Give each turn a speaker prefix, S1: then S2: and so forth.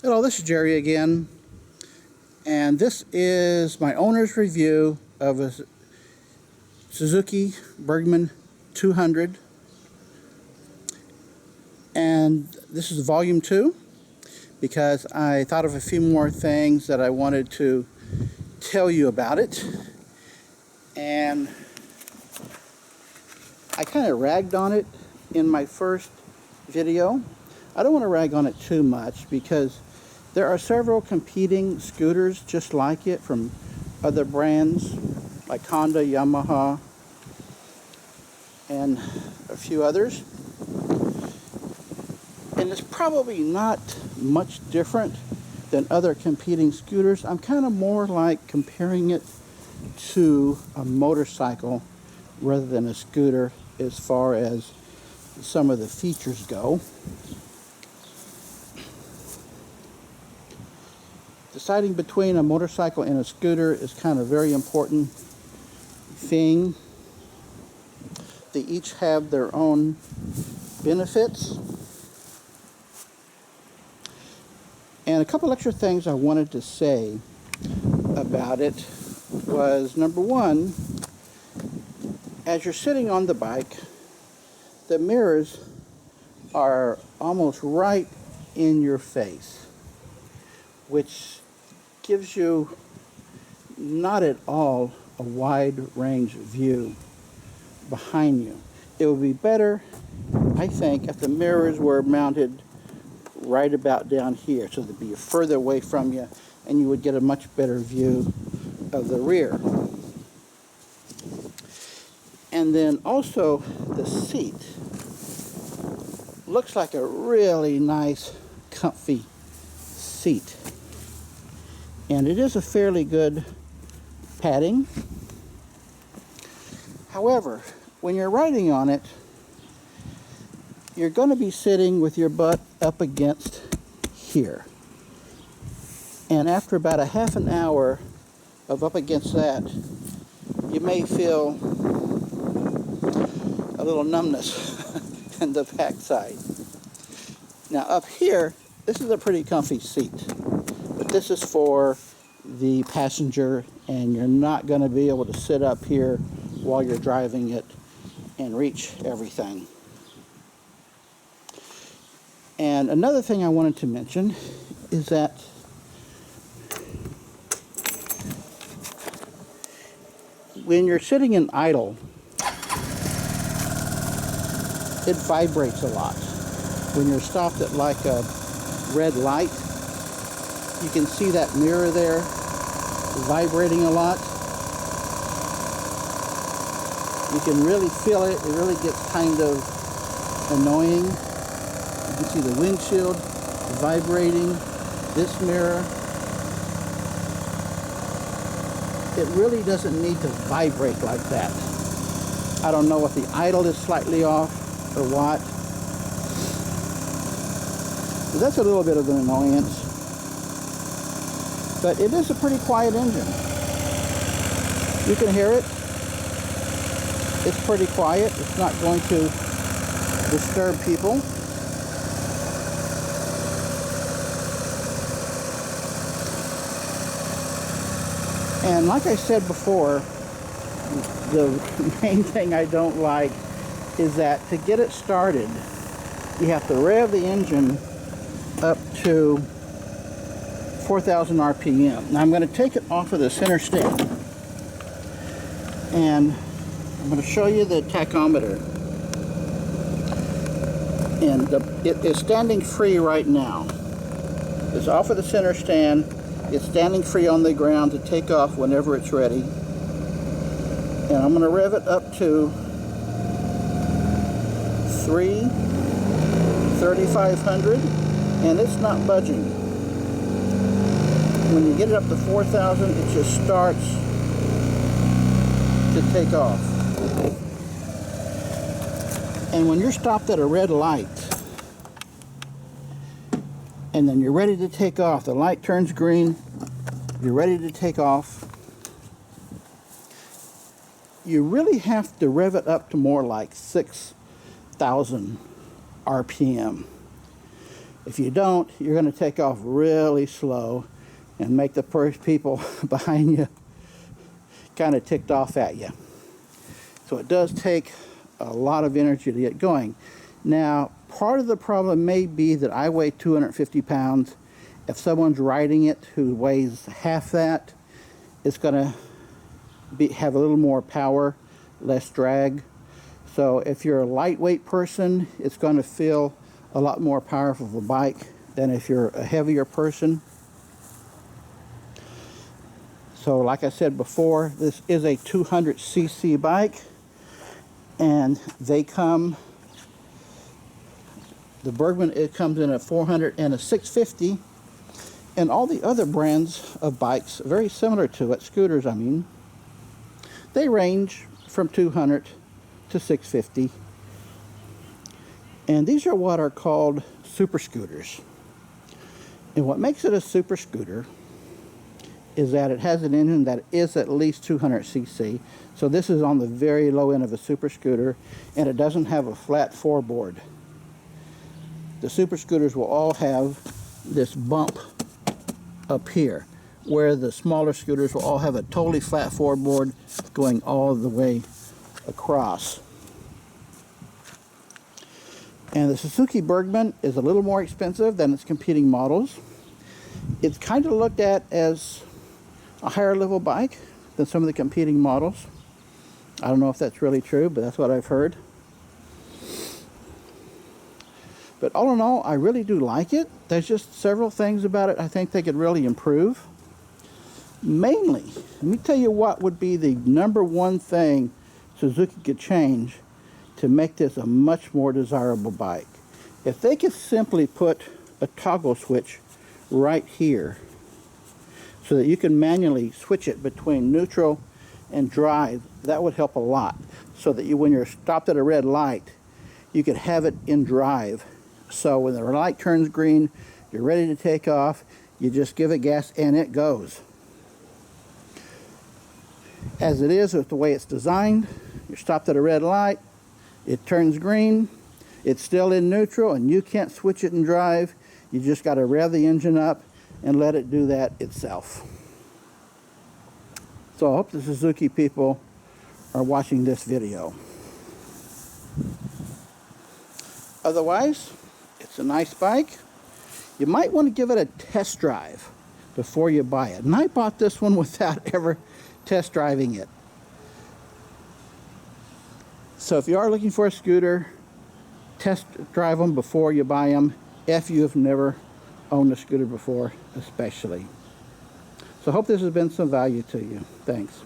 S1: Hello, this is Jerry again, and this is my owner's review of a Suzuki Burgman 200, and this is volume 2 because I thought of a few more things that I wanted to tell you about it, and I kind of ragged on it in my first video. I don't want to rag on it too much because there are several competing scooters just like it from other brands like Honda, Yamaha, and a few others. And it's probably not much different than other competing scooters. I'm kind of more like comparing it to a motorcycle rather than a scooter as far as some of the features go. Deciding between a motorcycle and a scooter is kind of a very important thing. They each have their own benefits. And a couple extra things I wanted to say about it was, number one, as you're sitting on the bike, the mirrors are almost right in your face, which gives you not at all a wide range view behind you. It would be better, I think, if the mirrors were mounted right about down here, so they'd be further away from you and you would get a much better view of the rear. And then also the seat looks like a really nice, comfy seat. And it is a fairly good padding. However, when you're riding on it, you're going to be sitting with your butt up against here. And after about a half an hour of up against that, you may feel a little numbness in the backside. Now up here, this is a pretty comfy seat. But this is for the passenger, and you're not going to be able to sit up here while you're driving it and reach everything. And another thing I wanted to mention is that when you're sitting in idle, it vibrates a lot. When you're stopped at like a red light, you can see that mirror there vibrating a lot. You can really feel it. It really gets kind of annoying. You can see the windshield vibrating, this mirror. It really doesn't need to vibrate like that. I don't know if the idle is slightly off or what. But that's a little bit of an annoyance. But it is a pretty quiet engine. You can hear it. It's pretty quiet. It's not going to disturb people. And like I said before, the main thing I don't like is that to get it started, you have to rev the engine up to 4,000 RPM. Now I'm going to take it off of the center stand, and I'm going to show you the tachometer. And it is standing free right now. It's off of the center stand. It's standing free on the ground to take off whenever it's ready. And I'm going to rev it up to 3,500, and it's not budging. When you get it up to 4,000, it just starts to take off. And when you're stopped at a red light, and then you're ready to take off, the light turns green, you're ready to take off, you really have to rev it up to more like 6,000 RPM. If you don't, you're going to take off really slow and make the first people behind you kind of ticked off at you. So it does take a lot of energy to get going. Now, part of the problem may be that I weigh 250 pounds. If someone's riding it who weighs half that, it's going to have a little more power, less drag. So if you're a lightweight person, it's going to feel a lot more powerful of a bike than if you're a heavier person. So like I said before, this is a 200cc bike, and they come, the Burgman, it comes in a 400 and a 650, and all the other brands of bikes, very similar to it, scooters I mean, they range from 200 to 650. And these are what are called super scooters. And what makes it a super scooter is that it has an engine that is at least 200cc. So this is on the very low end of a super scooter, and it doesn't have a flat floorboard. The super scooters will all have this bump up here, where the smaller scooters will all have a totally flat floorboard going all the way across. And the Suzuki Burgman is a little more expensive than its competing models. It's kind of looked at as a higher level bike than some of the competing models. I don't know if that's really true, but that's what I've heard. But all in all, I really do like it. There's just several things about it I think they could really improve. Mainly, let me tell you what would be the number one thing Suzuki could change to make this a much more desirable bike. If they could simply put a toggle switch right here so that you can manually switch it between neutral and drive, that would help a lot. So that when you're stopped at a red light, you could have it in drive. So when the light turns green, you're ready to take off, you just give it gas and it goes. As it is with the way it's designed, you're stopped at a red light, it turns green, it's still in neutral, and you can't switch it and drive. You just got to rev the engine up and let it do that itself. So I hope the Suzuki people are watching this video. Otherwise, it's a nice bike. You might want to give it a test drive before you buy it. And I bought this one without ever test driving it. So if you are looking for a scooter, test drive them before you buy them, if you've never owned a scooter before especially. So I hope this has been some value to you. Thanks.